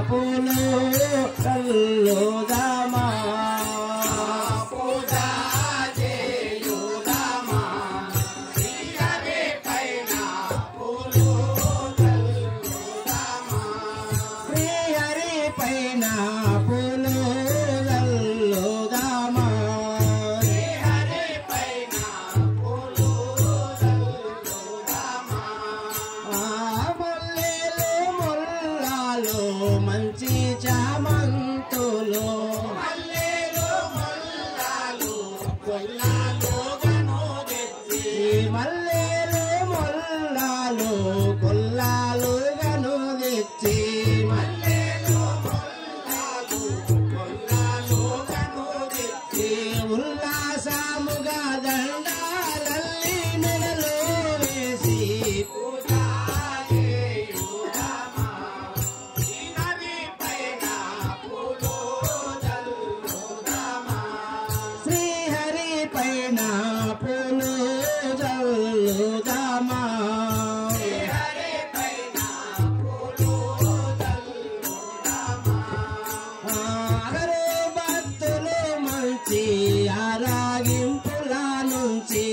పూలు చల్లుదామా పూజా చేయుదామా శ్రీహరి పైన పూలు చల్లుదామా శ్రీహరి పైన పూలు చల్లుదామా శ్రీహరి పైన పూలు చల్లుదామా ముల్లెలు ముల్లాలు మంచి చామంతులు మల్లెలు ముల్లాలు కొల్లాలు గను తెచ్చి మల్లెలు ముల్లాలు కొల్లాలు గను తెచ్చి మల్లెలు ముల్లాలు కొల్లాలు గను తెచ్చి ఉల్లాసముగా దండాలల్లి మెడలో వేసి పూజా చేయుదామా శ్రీహరి పైన పూలు చల్లుదామా శ్రీహరి పైన పూలు చల్లుదామా శ్రీహరి పైన పూలు చల్లుదామా అగరు భక్తులు మంచి ఆరాగింపుల నుంచి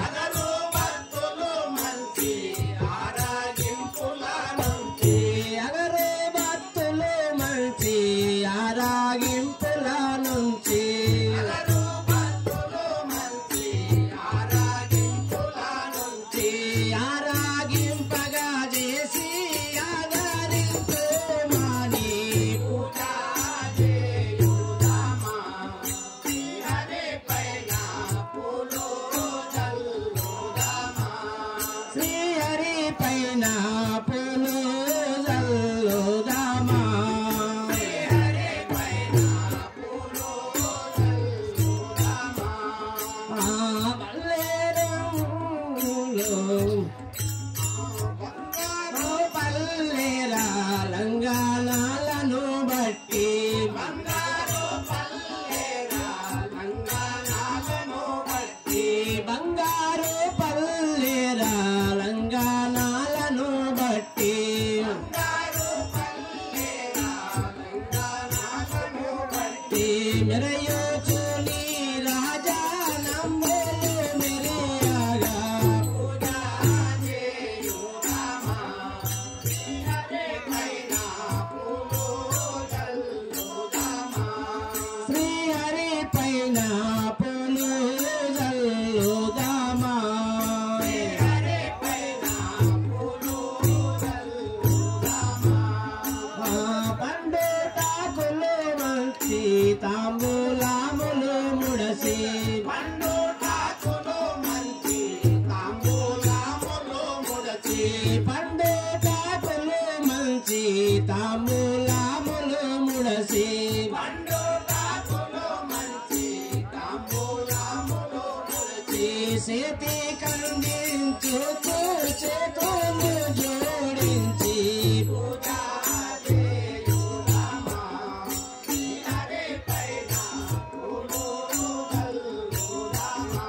అగరు భక్తులు మంచి ఆరాగింపుల నుంచి అగరు భక్తులు మంచి ఆరాగింపుల నుంచి అగరు భక్తులు మంచి ఆరాగింపుల నుంచి ఆరాగింపగా చేసి ఆదరించు మాని పూజా చేయుదామా శ్రీహరి పైన పూలు చల్లుదామా శ్రీహరి పైన పూలు చల్లుదామా శ్రీహరి పైన పూలు చల్లుదామా పల్లెరా లంగానాలను బట్టి బంగారు పల్లెరా లంగానాలను బట్టి బంగారు పల్లెరా లంగానాలను బట్టి బంగారు పల్లెరా లంగానాలను బట్టి మెరయోచు నీ రాజా నంబులు మెరియగా పూజా చేయుదామా శ్రీహరి పైన పూలు చల్లుదామా శ్రీహరి పైన పూలు చల్లుదామా శ్రీహరి పైన పూలు చల్లుదామా పండు తాకులు మంచి తాంబూలాములు ముడసి పండు టాకులు మంచి తాంబూలాములు ముడచి పండు తాకులు మంచి తాంబూలాములు ముడసి పండు టాకులు మంచి తాంబూలాములు ముడచి చేతి కందించు చేతులు జోడించి పూజా చేయుదామా శ్రీహరి పైన పూలు చల్లుదామా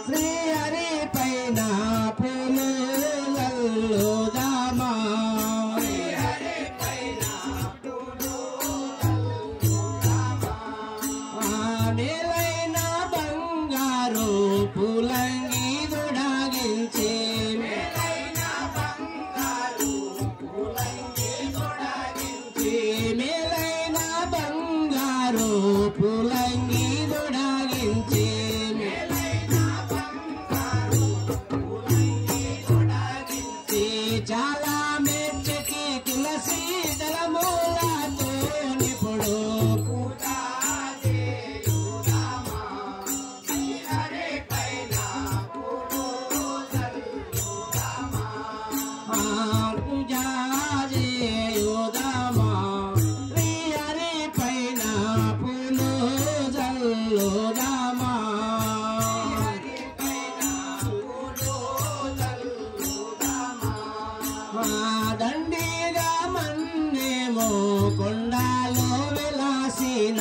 శ్రీహరి పైన పూలు చల్లుదామా శ్రీహరి పైన పూలు చల్లుదామా మేలైన బంగారు పూలంగి దుడాగించి మేలైన బంగారు పూలంగి తొడగించి మేలైన బంగారు పూలంగి దుడాగించి మేలైన బంగారు పూలంగి తొడగించి చాలా మెచ్చకి తులసి దళమూలతో నిపుడు పూజా చేయుదామా శ్రీహరి పైన పూలు చల్లుదామా పూజా చేయుదామా శ్రీహరి పైన పూలు చల్లుదామా శ్రీహరి పైన పూలు చల్లుదామా దండిగా మన్నేమో కొండలో వెలాసిన